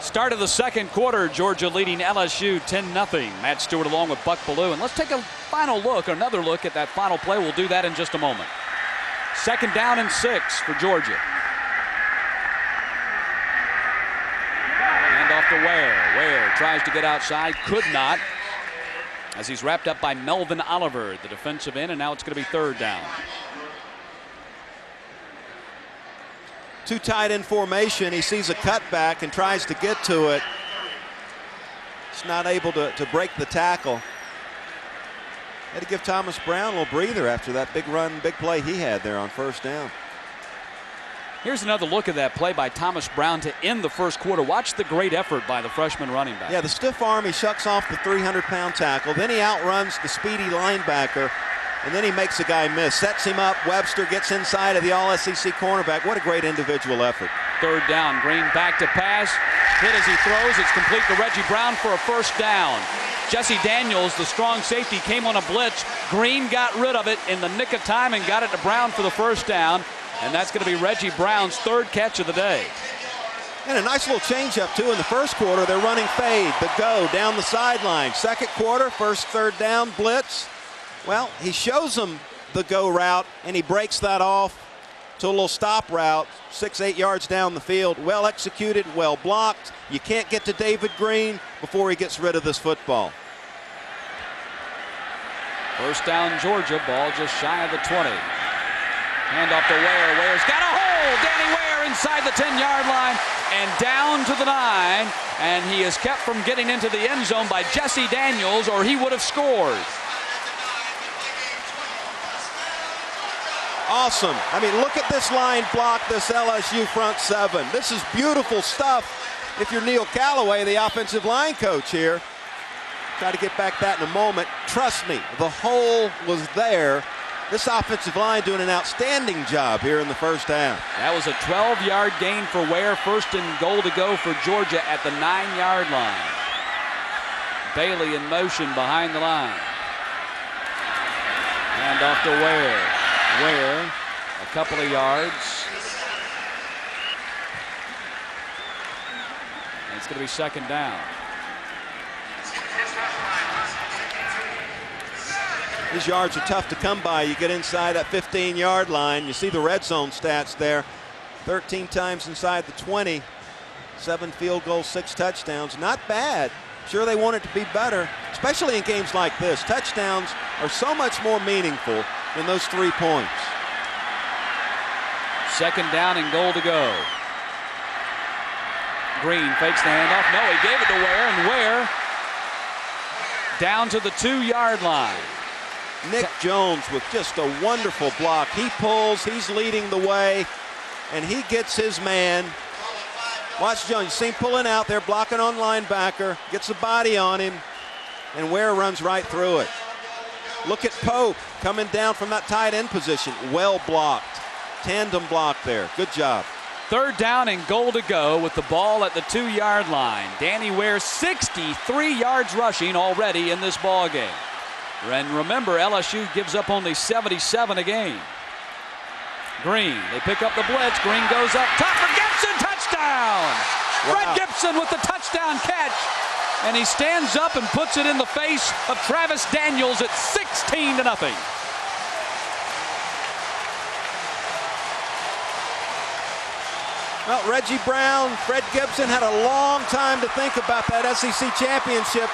Start of the second quarter, Georgia leading LSU 10-0. Matt Stewart along with Buck Bellew. And let's take a final look, another look at that final play. We'll do that in just a moment. 2nd down and 6 for Georgia. Hand off to Ware. Ware tries to get outside, could not, as he's wrapped up by Melvin Oliver, the defensive end, and now it's going to be 3rd down. Two tight end formation. He sees a cutback and tries to get to it. He's not able to break the tackle. Had to give Thomas Brown a little breather after that big run, big play he had there on 1st down. Here's another look at that play by Thomas Brown to end the first quarter. Watch the great effort by the freshman running back. Yeah, the stiff arm, he shucks off the 300-pound tackle. Then he outruns the speedy linebacker. And then he makes a guy miss, sets him up. Webster gets inside of the All-SEC cornerback. What a great individual effort. 3rd down. Green back to pass. Hit as he throws. It's complete to Reggie Brown for a 1st down. Jesse Daniels, the strong safety, came on a blitz. Green got rid of it in the nick of time and got it to Brown for the 1st down. And that's going to be Reggie Brown's 3rd catch of the day. And a nice little changeup, too, in the first quarter. They're running fade, the go, down the sideline. Second quarter, 1st 3rd down, blitz. Well, he shows them the go route, and he breaks that off to a little stop route, 6-8 yards down the field. Well executed, well blocked. You can't get to David Green before he gets rid of this football. 1st down, Georgia. Ball just shy of the 20. Hand off to Ware. Ware's got a hole. Danny Ware inside the 10-yard line and down to the 9. And he is kept from getting into the end zone by Jesse Daniels, or he would have scored. Awesome. I mean, look at this line block, this LSU front 7. This is beautiful stuff if you're Neil Callaway, the offensive line coach here. Try to get back that in a moment. Trust me, the hole was there. This offensive line doing an outstanding job here in the 1st half. That was a 12-yard gain for Ware. 1st and goal to go for Georgia at the 9-yard line. Bailey in motion behind the line. Hand off to Ware. Ware, a couple of yards. And it's going to be 2nd down. These yards are tough to come by. You get inside that 15-yard line. You see the red zone stats there. 13 times inside the 20. 7 field goals, 6 touchdowns. Not bad. Sure, they want it to be better, especially in games like this. Touchdowns are so much more meaningful than those 3 points. 2nd down and goal to go. Green fakes the handoff. No, he gave it to Ware, and Ware down to the 2-yard line. Nick Jones with just a wonderful block. He pulls, he's leading the way, and he gets his man. Watch Jones, you see him pulling out there, blocking on linebacker, gets a body on him, and Ware runs right through it. Look at Pope coming down from that tight end position. Well blocked. Tandem block there. Good job. 3rd down and goal to go with the ball at the 2-yard line. Danny Ware, 63 yards rushing already in this ball game. And remember, LSU gives up only 77 a game. Green, they pick up the blitz. Green goes up top for Gibson. Touchdown! Wow. Fred Gibson with the touchdown catch. And he stands up and puts it in the face of Travis Daniels at 16-0. Well, Reggie Brown, Fred Gibson had a long time to think about that SEC championship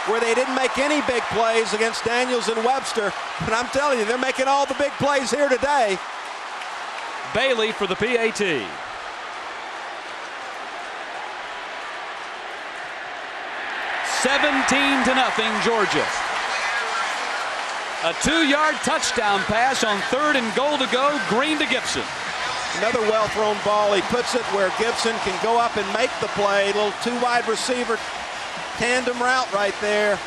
where they didn't make any big plays against Daniels and Webster. But I'm telling you, they're making all the big plays here today. Bailey for the PAT. $17-0, Georgia. A 2-yard touchdown pass on 3rd and goal to go. Green to Gibson. Another well-thrown ball. He puts it where Gibson can go up and make the play. Little 2-wide receiver tandem route right there.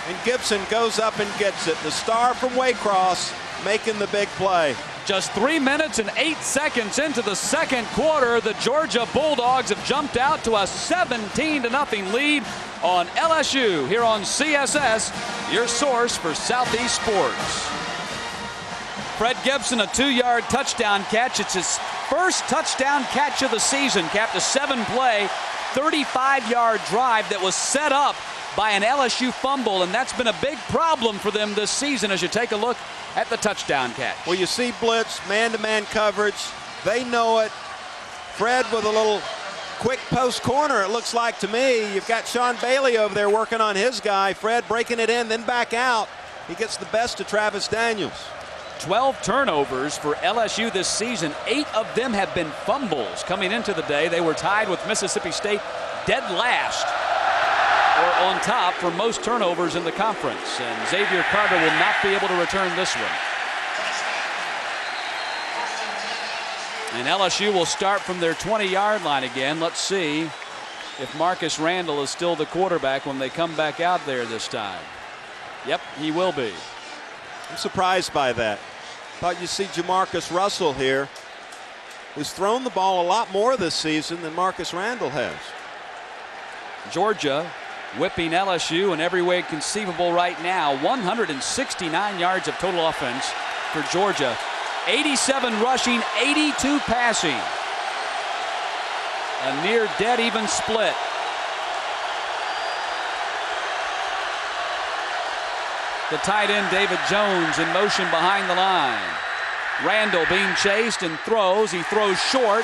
And Gibson goes up and gets it. The star from Waycross making the big play. Just 3 minutes and 8 seconds into the second quarter, the Georgia Bulldogs have jumped out to a 17-0 lead on LSU here on CSS, your source for Southeast sports. Fred Gibson, a 2-yard touchdown catch. It's his first touchdown catch of the season. Capped a 7-play, 35-yard drive that was set up by an LSU fumble, and that's been a big problem for them this season as you take a look at the touchdown catch. Well, you see blitz, man-to-man coverage. They know it. Fred with a little quick post corner, it looks like to me. You've got Sean Bailey over there working on his guy. Fred breaking it in, then back out. He gets the best of Travis Daniels. 12 turnovers for LSU this season. 8 of them have been fumbles. Coming into the day, they were tied with Mississippi State dead last or on top for most turnovers in the conference. And Xavier Carter will not be able to return this one. And LSU will start from their 20-yard line again. Let's see if Marcus Randall is still the quarterback when they come back out there this time. Yep, he will be. I'm surprised by that. Thought you'd see Jamarcus Russell here, who's thrown the ball a lot more this season than Marcus Randall has. Georgia whipping LSU in every way conceivable right now. 169 yards of total offense for Georgia. 87 rushing, 82 passing. A near dead even split. The tight end David Jones in motion behind the line. Randall being chased and throws. He throws short.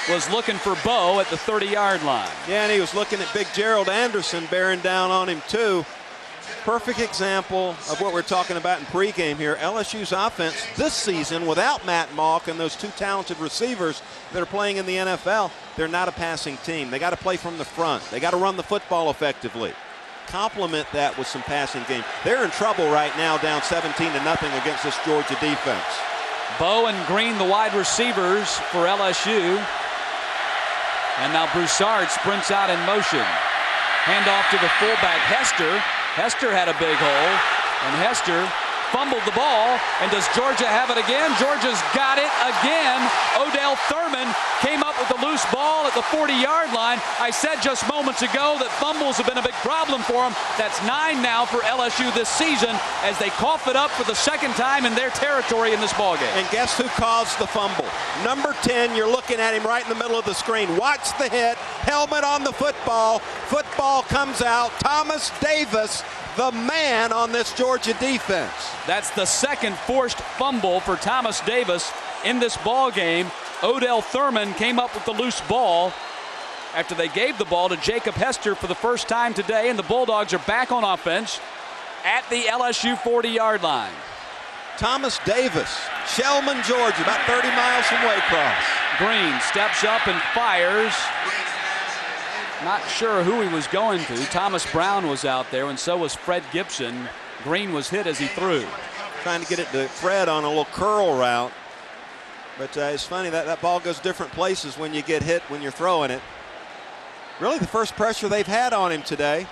Was looking for Bo at the 30-yard line. Yeah, and he was looking at big Gerald Anderson bearing down on him too. Perfect example of what we're talking about in pregame here. LSU's offense this season without Matt Malk and those two talented receivers that are playing in the NFL, they're not a passing team. They got to play from the front. They got to run the football effectively. Complement that with some passing game. They're in trouble right now, down 17-0 against this Georgia defense. Bo and Green, the wide receivers for LSU. And now Broussard sprints out in motion. Handoff to the fullback, Hester. Hester had a big hole, and Hester fumbled the ball. And does Georgia have it again? Georgia's got it again. Odell Thurman came up with the loose ball at the 40-yard line. I said just moments ago that fumbles have been a big problem for them. That's 9 now for LSU this season as they cough it up for the second time in their territory in this ballgame. And guess who caused the fumble? Number 10, you're looking at him right in the middle of the screen. Watch the hit, helmet on the football. Football comes out. Thomas Davis, the man on this Georgia defense. That's the second forced fumble for Thomas Davis in this ball game. Odell Thurman came up with the loose ball after they gave the ball to Jacob Hester for the first time today, and the Bulldogs are back on offense at the LSU 40-yard line. Thomas Davis, Shellman, Georgia, about 30 miles from Waycross. Green steps up and fires. Not sure who he was going to. Thomas Brown was out there, and so was Fred Gibson. Green was hit as he threw. Trying to get it to Fred on a little curl route. But it's funny that ball goes different places when you get hit when you're throwing it. Really the first pressure they've had on him today.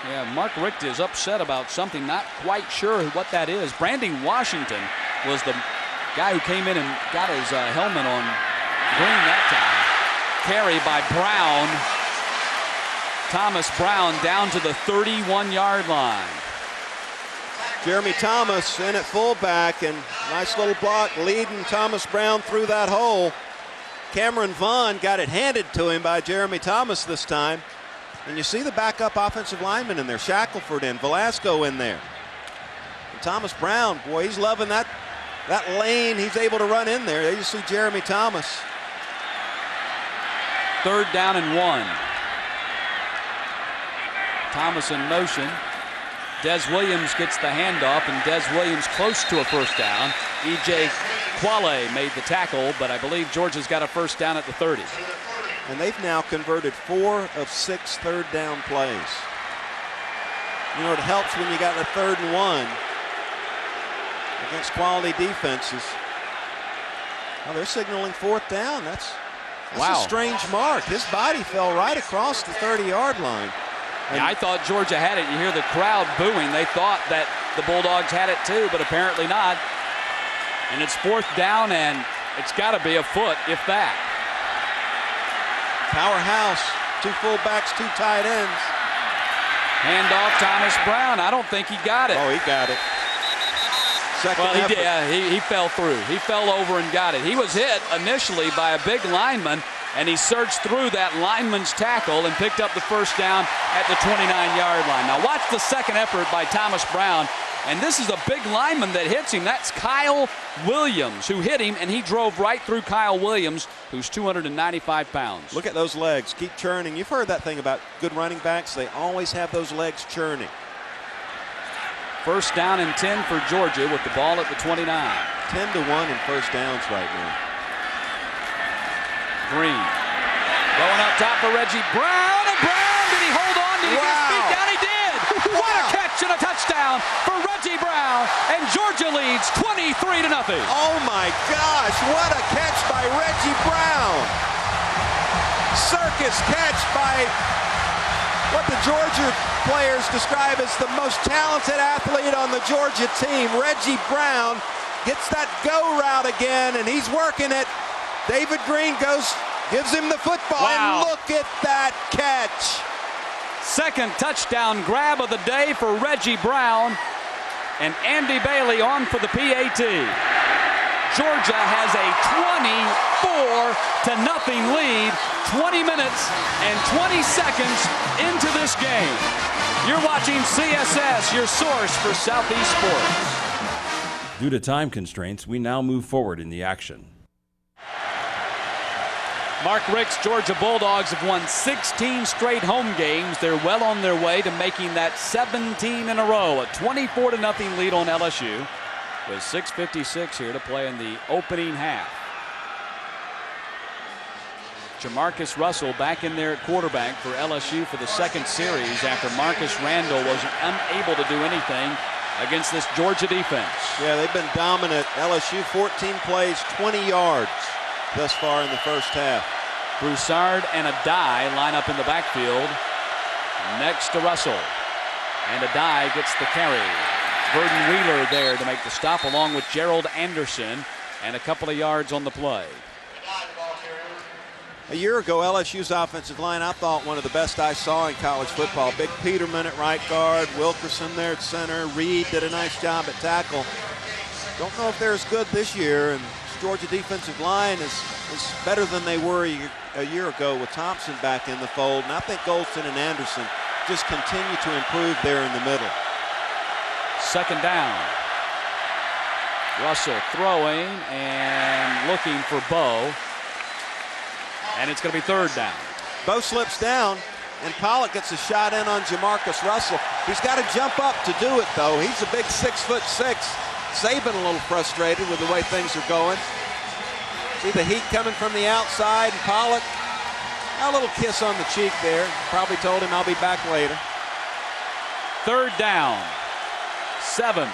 Yeah, Mark Richt is upset about something, not quite sure what that is. Brandon Washington was the guy who came in and got his helmet on Green that time. Carry by Brown. Thomas Brown down to the 31-yard line. Jeremy Thomas in at fullback, and nice little block leading Thomas Brown through that hole. Cameron Vaughn got it handed to him by Jeremy Thomas this time. And you see the backup offensive lineman in there. Shackelford in, Velasco in there. And Thomas Brown, boy, he's loving that lane he's able to run in there. There you see Jeremy Thomas. 3rd down and 1. Thomas in motion. Des Williams gets the handoff, and Des Williams close to a first down. E.J. Quale made the tackle, but I believe Georgia's got a first down at the 30. And they've now converted 4 of 6 third down plays. You know, it helps when you got a 3rd and 1 against quality defenses. Well, they're signaling 4th down. That's wow. A strange mark. His body fell right across the 30-yard line. Yeah, I thought Georgia had it. You hear the crowd booing. They thought that the Bulldogs had it too, but apparently not. And it's 4th down, and it's got to be a foot, if that. Powerhouse, 2 fullbacks, 2 tight ends. Handoff Thomas Brown. I don't think he got it. Oh, he got it. Second well, effort. he fell through. He fell over and got it. He was hit initially by a big lineman, and he surged through that lineman's tackle and picked up the first down at the 29-yard line. Now watch the second effort by Thomas Brown, and this is a big lineman that hits him. That's Kyle Williams who hit him, and he drove right through Kyle Williams, who's 295 pounds. Look at those legs. Keep churning. You've heard that thing about good running backs. They always have those legs churning. First down and 10 for Georgia with the ball at the 29. 10-1 in first downs right now. Green going up top for Reggie Brown, and Brown, did he hold on? Did he get his feet down? He did. What a catch and a touchdown for Reggie Brown, and Georgia leads 23-0. Oh my gosh, what a catch by Reggie Brown. Circus catch by what the Georgia players describe as the most talented athlete on the Georgia team. Reggie Brown gets that go route again, and he's working it. David Green gives him the football, wow. And look at that catch. Second touchdown grab of the day for Reggie Brown, and Andy Bailey on for the PAT. Georgia has a 24-0 lead, 20 minutes and 20 seconds into this game. You're watching CSS, your source for Southeast sports. Due to time constraints, we now move forward in the action. Mark Richt's Georgia Bulldogs have won 16 straight home games. They're well on their way to making that 17 in a row. A 24-0 lead on LSU with 6:56 here to play in the opening half. Jamarcus Russell back in there at quarterback for LSU for the second series after Marcus Randall was unable to do anything against this Georgia defense. Yeah, they've been dominant. LSU 14 plays, 20 yards thus far in the first half. Broussard and Adai line up in the backfield next to Russell. And Adai gets the carry. Burden Wheeler there to make the stop along with Gerald Anderson, and a couple of yards on the play. A year ago, LSU's offensive line, I thought one of the best I saw in college football. Big Peterman at right guard, Wilkerson there at center, Reed did a nice job at tackle. Don't know if they're as good this year, and Georgia defensive line is better than they were a year ago with Thompson back in the fold. And I think Golston and Anderson just continue to improve there in the middle. Second down. Russell throwing and looking for Bo. And it's going to be third down. Bo slips down, and Pollock gets a shot in on Jamarcus Russell. He's got to jump up to do it, though. He's a big 6'6". Saban a little frustrated with the way things are going. See the heat coming from the outside, and Pollock, a little kiss on the cheek there. Probably told him I'll be back later. Third down. 7.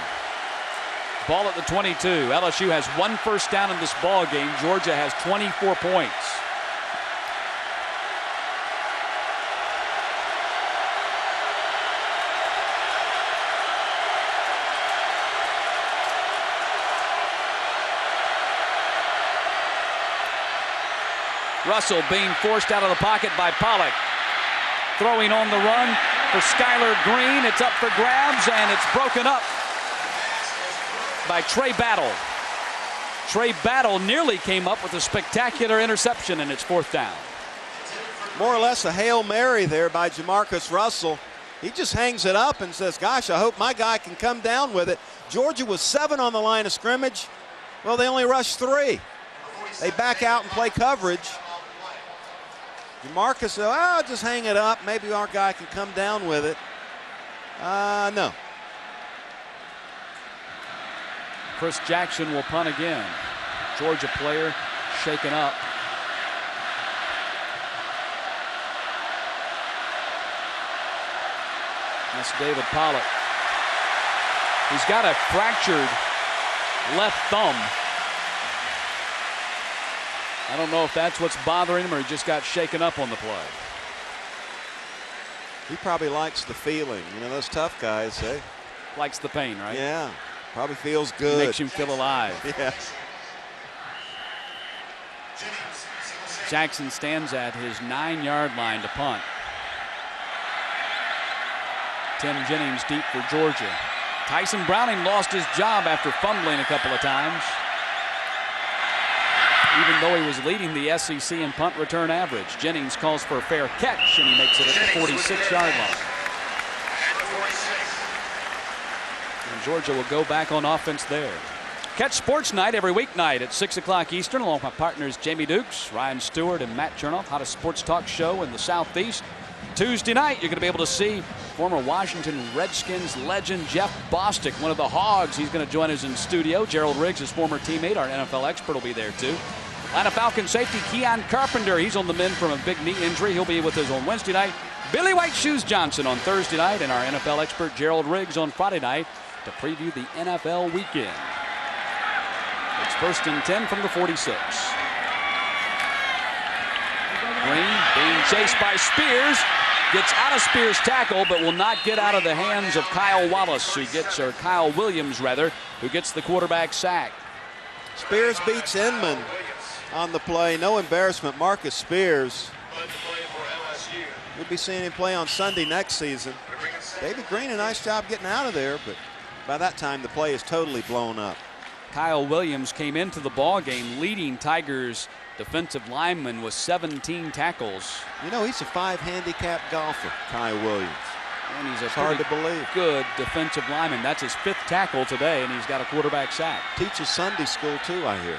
Ball at the 22. LSU has one first down in this ball game. Georgia has 24 points. Russell being forced out of the pocket by Pollock. Throwing on the run for Skylar Green. It's up for grabs, and it's broken up by Trey Battle. Trey Battle nearly came up with a spectacular interception, and it's fourth down. More or less a Hail Mary there by Jamarcus Russell. He just hangs it up and says, gosh, I hope my guy can come down with it. Georgia was 7 on the line of scrimmage. Well, they only rushed 3. They back out and play coverage. Jamarcus said, I'll just hang it up. Maybe our guy can come down with it. No. Chris Jackson will punt again. Georgia player shaken up. That's David Pollock. He's got a fractured left thumb. I don't know if that's what's bothering him or he just got shaken up on the play. He probably likes the feeling. You know, those tough guys, hey? Likes the pain, right? Yeah. Probably feels good. Makes him feel alive. Yeah. Jackson stands at his 9-yard line to punt. Tim Jennings deep for Georgia. Tyson Browning lost his job after fumbling a couple of times, even though he was leading the SEC in punt return average. Jennings calls for a fair catch, and he makes it at the 46-yard line. And Georgia will go back on offense there. Catch Sports Night every weeknight at 6 o'clock Eastern, along with my partners Jamie Dukes, Ryan Stewart, and Matt Chernoff. Hottest sports talk show in the Southeast. Tuesday night, you're going to be able to see former Washington Redskins legend Jeff Bostic, one of the Hogs. He's going to join us in studio. Gerald Riggs, his former teammate, our NFL expert, will be there too. Atlanta Falcons safety Keon Carpenter, he's on the mend from a big knee injury. He'll be with us on Wednesday night. Billy White Shoes Johnson on Thursday night, and our NFL expert Gerald Riggs on Friday night to preview the NFL weekend. It's 1st and 10 from the 46. Green being chased by Spears. Gets out of Spears' tackle, but will not get out of the hands of Kyle Wallace, or Kyle Williams, rather, who gets the quarterback sack. Spears beats Inman on the play. No embarrassment. Marcus Spears. We'll be seeing him play on Sunday next season. David Green, a nice job getting out of there, but by that time the play is totally blown up. Kyle Williams came into the ball game leading Tigers defensive lineman with 17 tackles. You know, he's a 5 handicap golfer, Kyle Williams. And he's a hard to believe. Good defensive lineman. That's his 5th tackle today, and he's got a quarterback sack. Teaches Sunday school too, I hear.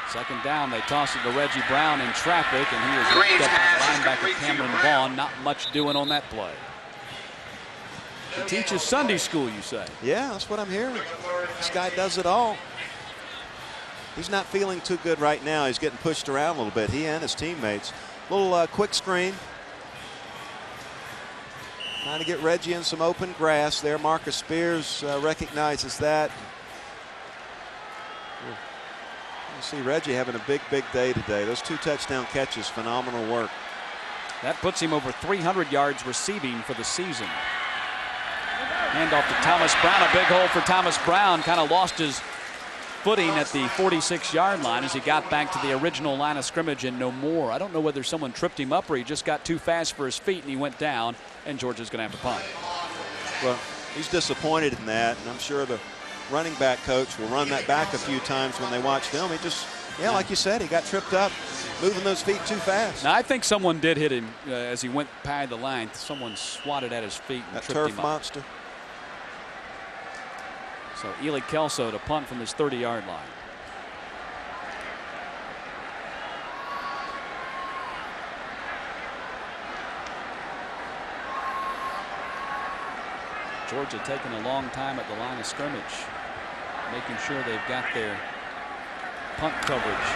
2nd down, they toss it to Reggie Brown in traffic, and he is ripped up by linebacker Cameron Vaughn. Not much doing on that play. He teaches Sunday school, you say? Yeah, that's what I'm hearing. This guy does it all. He's not feeling too good right now. He's getting pushed around a little bit, he and his teammates. Little quick screen. Trying to get Reggie in some open grass there. Marcus Spears recognizes that. You see Reggie having a big day today. Those 2 touchdown catches, phenomenal work. That puts him over 300 yards receiving for the season. Handoff to Thomas Brown, a big hole for Thomas Brown. Kind of lost his footing at the 46-yard line as he got back to the original line of scrimmage and no more. I don't know whether someone tripped him up or he just got too fast for his feet and he went down, and Georgia's going to have to punt. Well, he's disappointed in that, and I'm sure the running back coach will run that back a few times when they watch film. He just, like you said, he got tripped up, moving those feet too fast. Now, I think someone did hit him as he went by the line. Someone swatted at his feet and tripped him up. That turf monster. So Ely Kelso to punt from his 30-yard line. Georgia taking a long time at the line of scrimmage, making sure they've got their punt coverage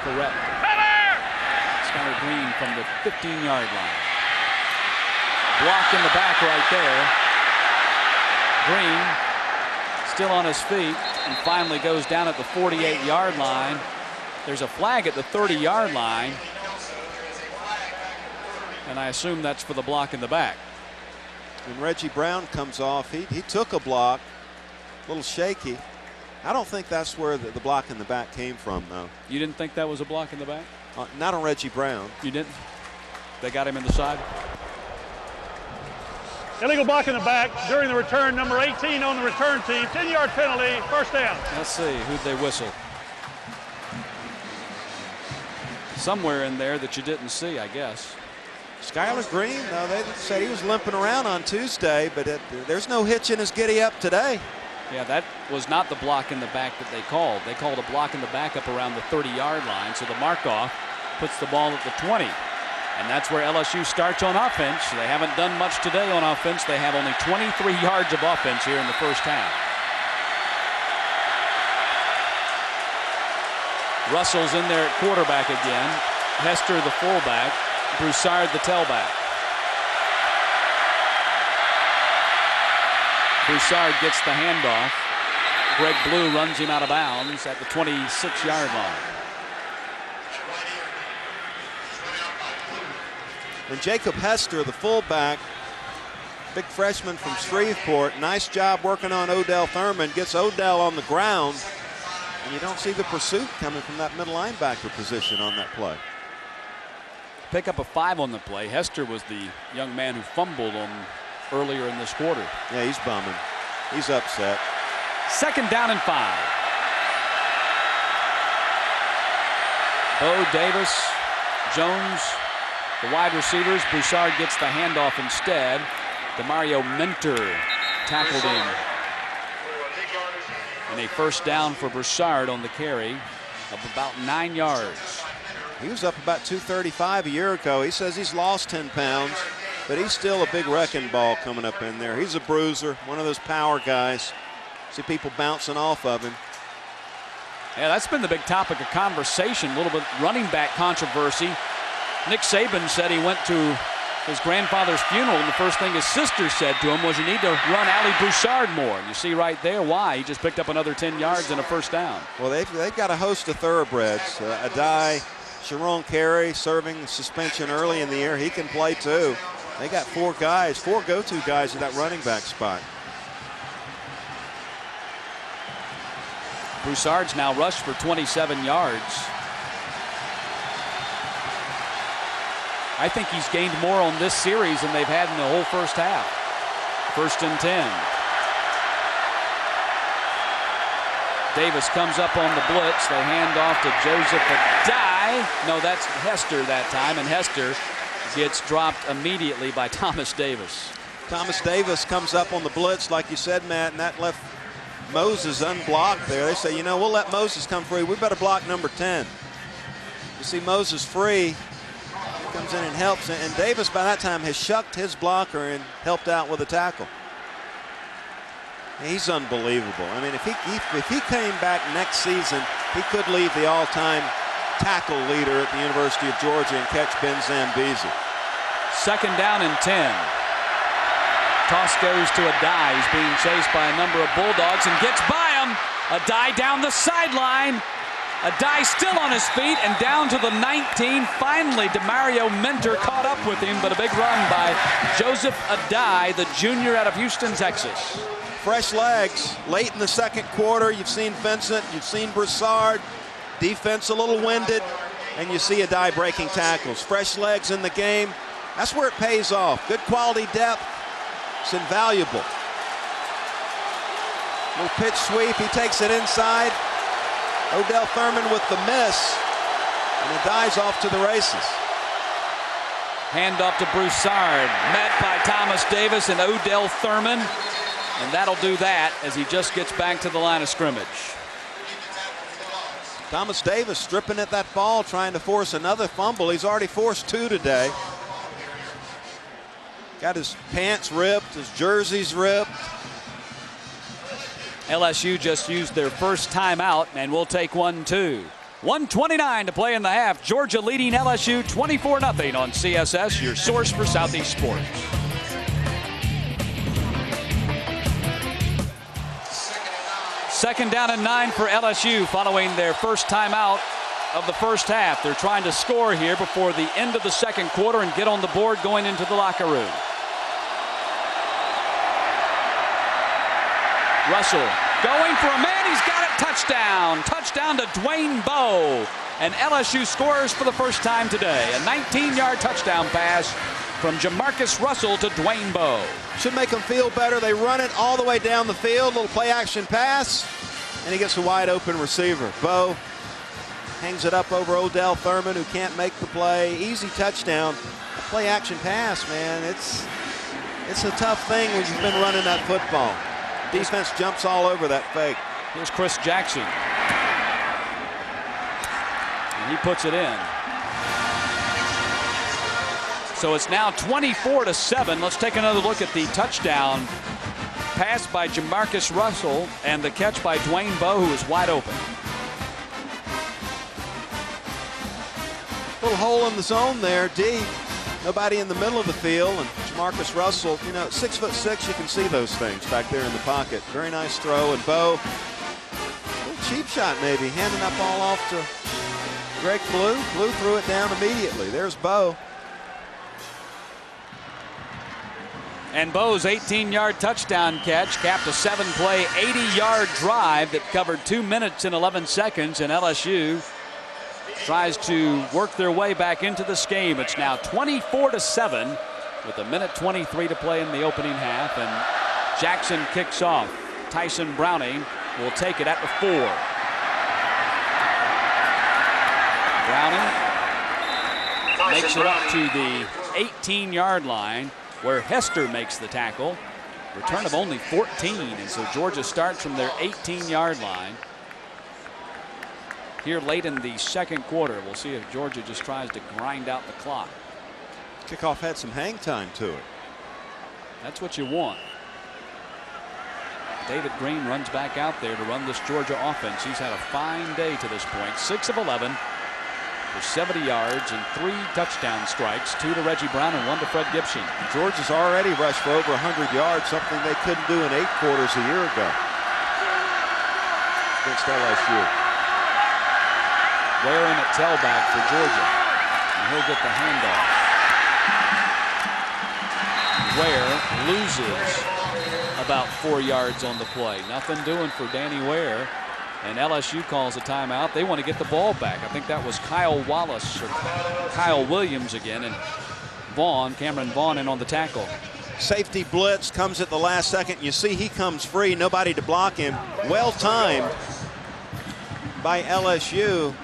correct. Skylar Green from the 15-yard line. Block in the back right there. Green still on his feet and finally goes down at the 48-yard line. There's a flag at the 30-yard line, and I assume that's for the block in the back. When Reggie Brown comes off, he took a block, a little shaky. I don't think that's where the block in the back came from, though. You didn't think that was a block in the back? Not on Reggie Brown. You didn't? They got him in the side? Illegal block in the back during the return, number 18 on the return team. 10-yard penalty, 1st down. Let's see, who'd they whistle? Somewhere in there that you didn't see, I guess. Skylar Green, no, they said he was limping around on Tuesday, but there's no hitch in his giddy up today. Yeah, that was not the block in the back that they called. They called a block in the back up around the 30-yard line, so the mark-off puts the ball at the 20. And that's where LSU starts on offense. They haven't done much today on offense. They have only 23 yards of offense here in the first half. Russell's in there at quarterback again. Hester the fullback. Broussard the tailback. Broussard gets the handoff. Greg Blue runs him out of bounds at the 26-yard line. And Jacob Hester, the fullback, big freshman from Shreveport, nice job working on Odell Thurman, gets Odell on the ground, and you don't see the pursuit coming from that middle linebacker position on that play. Pick up a 5 on the play. Hester was the young man who fumbled on earlier in this quarter. Yeah, he's bumming. He's upset. 2nd down and 5. Bo, Davis, Jones, the wide receivers. Broussard gets the handoff instead. Demario Minter tackled in. And a 1st down for Broussard on the carry of about 9 yards. He was up about 235 a year ago. He says he's lost 10 pounds, but he's still a big wrecking ball coming up in there. He's a bruiser, one of those power guys. See people bouncing off of him. Yeah, that's been the big topic of conversation. A little bit running back controversy. Nick Saban said he went to his grandfather's funeral, and the first thing his sister said to him was, you need to run Ali Broussard more. And you see right there why. He just picked up another 10 yards and a 1st down. Well, they've got a host of thoroughbreds. Adai, Sharon Carey serving suspension early in the year. He can play too. They got 4 guys, 4 go-to guys at that running back spot. Broussard's now rushed for 27 yards. I think he's gained more on this series than they've had in the whole first half. 1st and 10. Davis comes up on the blitz. They hand off to Joseph Adai. No, that's Hester that time, and Hester gets dropped immediately by Thomas Davis. Thomas Davis comes up on the blitz, like you said, Matt, and that left Moses unblocked there. They say, you know, we'll let Moses come free. We better block number 10. You see Moses free. He comes in and helps, and Davis by that time has shucked his blocker and helped out with a tackle. He's unbelievable. I mean, if he came back next season, he could leave the all-time tackle leader at the University of Georgia and catch Ben Zambezi. 2nd down and 10. Toss goes to Adai. He's being chased by a number of Bulldogs and gets by him. Adai down the sideline. Adai still on his feet and down to the 19. Finally, Demario Minter caught up with him, but a big run by Joseph Adai, the junior out of Houston, Texas. Fresh legs late in the 2nd quarter. You've seen Vincent, you've seen Broussard. Defense a little winded, and you see Adai breaking tackles. Fresh legs in the game. That's where it pays off. Good quality depth. It's invaluable. Little pitch sweep. He takes it inside. Odell Thurman with the miss, and Adai's off to the races. Hand off to Broussard, met by Thomas Davis and Odell Thurman, and that'll do that as he just gets back to the line of scrimmage. Thomas Davis stripping at that ball, trying to force another fumble. He's already forced 2 today. Got his pants ripped, his jerseys ripped. LSU just used their first timeout, and we'll take 1 too. 1:29 to play in the half. Georgia leading LSU 24-0 on CSS, your source for Southeast sports. Second down and 9 for LSU following their first timeout of the first half. They're trying to score here before the end of the 2nd quarter and get on the board going into the locker room. Russell going for a man. He's got it. Touchdown. Touchdown to Dwayne Bowe. And LSU scores for the first time today. A 19-yard touchdown pass from Jamarcus Russell to Dwayne Bowe. Should make them feel better. They run it all the way down the field. Little play action pass. And he gets a wide open receiver. Bowe hangs it up over Odell Thurman, who can't make the play. Easy touchdown. Play action pass, man. It's a tough thing when you've been running that football. Defense jumps all over that fake. Here's Chris Jackson. And he puts it in. So it's now 24-7. Let's take another look at the touchdown pass by Jamarcus Russell and the catch by Dwayne Bowe, who is wide open. Little hole in the zone there, deep. Nobody in the middle of the field, and Jamarcus Russell, you know, 6'6", you can see those things back there in the pocket. Very nice throw, and Bowe, a little cheap shot maybe, handing that ball off to Greg Blue. Blue threw it down immediately. There's Bowe. And Bowe's 18-yard touchdown catch capped a 7-play, 80-yard drive that covered 2 minutes and 11 seconds, and LSU tries to work their way back into this game. It's now 24-7. with 1:23 to play in the opening half, and Jackson kicks off. Tyson Browning will take it at the 4. Browning makes it up to the 18-yard line, where Hester makes the tackle. Return of only 14, and so Georgia starts from their 18-yard line. Here late in the second quarter, we'll see if Georgia just tries to grind out the clock. Kickoff had some hang time to it. That's what you want. David Green runs back out there to run this Georgia offense. He's had a fine day to this point. 6 of 11 for 70 yards and 3 touchdown strikes, 2 to Reggie Brown and 1 to Fred Gibson. Georgia's already rushed for over 100 yards, something they couldn't do in 8 quarters a year ago against LSU. Ware in at tailback for Georgia, and he'll get the handoff. Ware loses about 4 yards on the play. Nothing doing for Danny Ware, and LSU calls a timeout. They want to get the ball back. I think that was Kyle Wallace or Kyle Williams again, and Cameron Vaughn in on the tackle. Safety blitz comes at the last second. You see he comes free, nobody to block him. Well timed by LSU,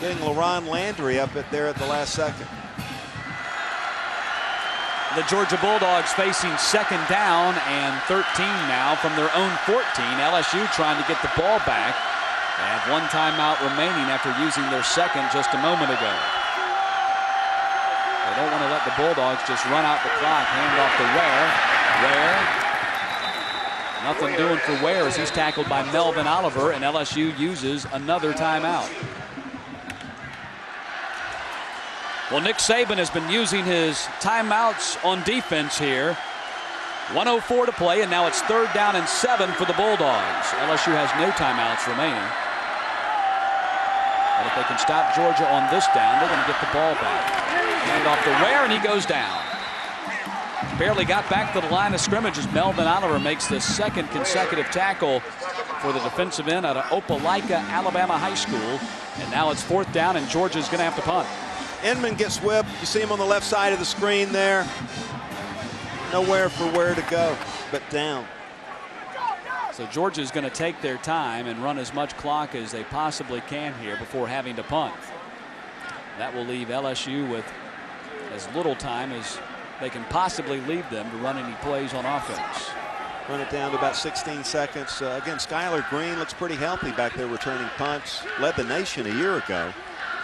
getting LaRon Landry up there at the last second. The Georgia Bulldogs facing 2nd down and 13 now from their own 14. LSU trying to get the ball back. They have 1 timeout remaining after using their second just a moment ago. They don't want to let the Bulldogs just run out the clock. Hand off to Ware. Nothing doing for Ware as he's tackled by Melvin Oliver, and LSU uses another timeout. Well, Nick Saban has been using his timeouts on defense here. 1:04 to play, and now it's 3rd down and 7 for the Bulldogs. LSU has no timeouts remaining. But if they can stop Georgia on this down, they're going to get the ball back. Hand off to Ware, and he goes down. Barely got back to the line of scrimmage as Melvin Oliver makes the 2nd consecutive tackle for the defensive end out of Opelika, Alabama High School. And now it's 4th down, and Georgia's going to have to punt. Inman gets whipped. You see him on the left side of the screen there. Nowhere for Ware to go but down. So Georgia's going to take their time and run as much clock as they possibly can here before having to punt. That will leave LSU with as little time as they can possibly leave them to run any plays on offense. Run it down to about 16 seconds. Again, Skylar Green looks pretty healthy back there returning punts. Led the nation a year ago.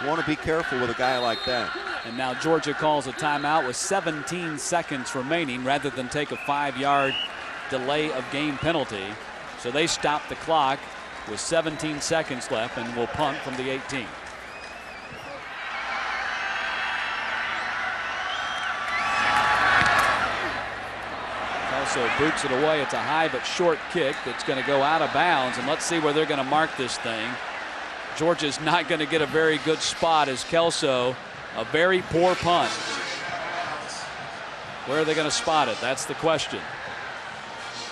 You want to be careful with a guy like that. And now Georgia calls a timeout with 17 seconds remaining rather than take a 5-yard delay of game penalty. So they stop the clock with 17 seconds left and will punt from the 18. Also boots it away. It's a high but short kick that's going to go out of bounds, and let's see where they're going to mark this thing. Georgia's not going to get a very good spot as Kelso, a very poor punt. Where are they going to spot it? That's the question.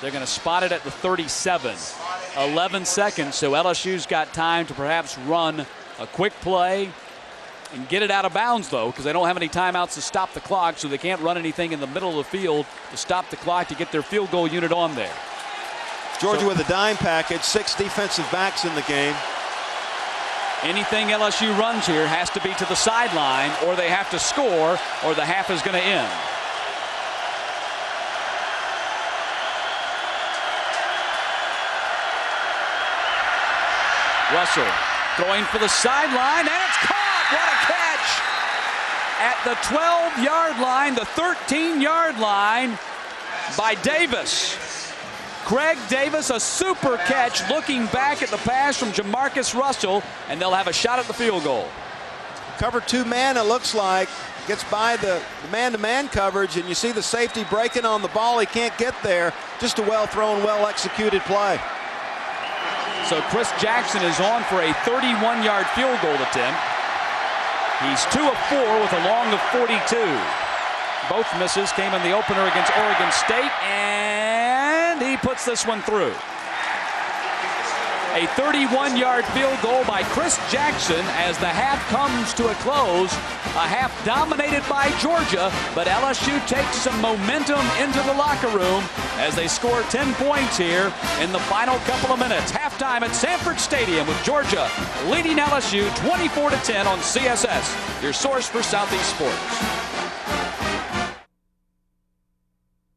They're going to spot it at the 37. 11 seconds, so LSU's got time to perhaps run a quick play and get it out of bounds, though, because they don't have any timeouts to stop the clock, so they can't run anything in the middle of the field to stop the clock to get their field goal unit on there. Georgia with a dime package, 6 defensive backs in the game. Anything LSU runs here has to be to the sideline, or they have to score, or the half is going to end. Russell throwing for the sideline, and it's caught. What a catch! At the 12-yard line, the 13-yard line by Davis. Craig Davis, a super catch, looking back at the pass from Jamarcus Russell, and they'll have a shot at the field goal. Cover 2 man, it looks like. Gets by the man-to-man coverage, and you see the safety breaking on the ball. He can't get there. Just a well-thrown, well-executed play. So Chris Jackson is on for a 31-yard field goal attempt. He's 2 of 4 with a long of 42. Both misses came in the opener against Oregon State, and he puts this one through. A 31-yard field goal by Chris Jackson as the half comes to a close. A half dominated by Georgia, but LSU takes some momentum into the locker room as they score 10 points here in the final couple of minutes. Halftime at Sanford Stadium with Georgia leading LSU 24-10 on CSS, your source for Southeast sports.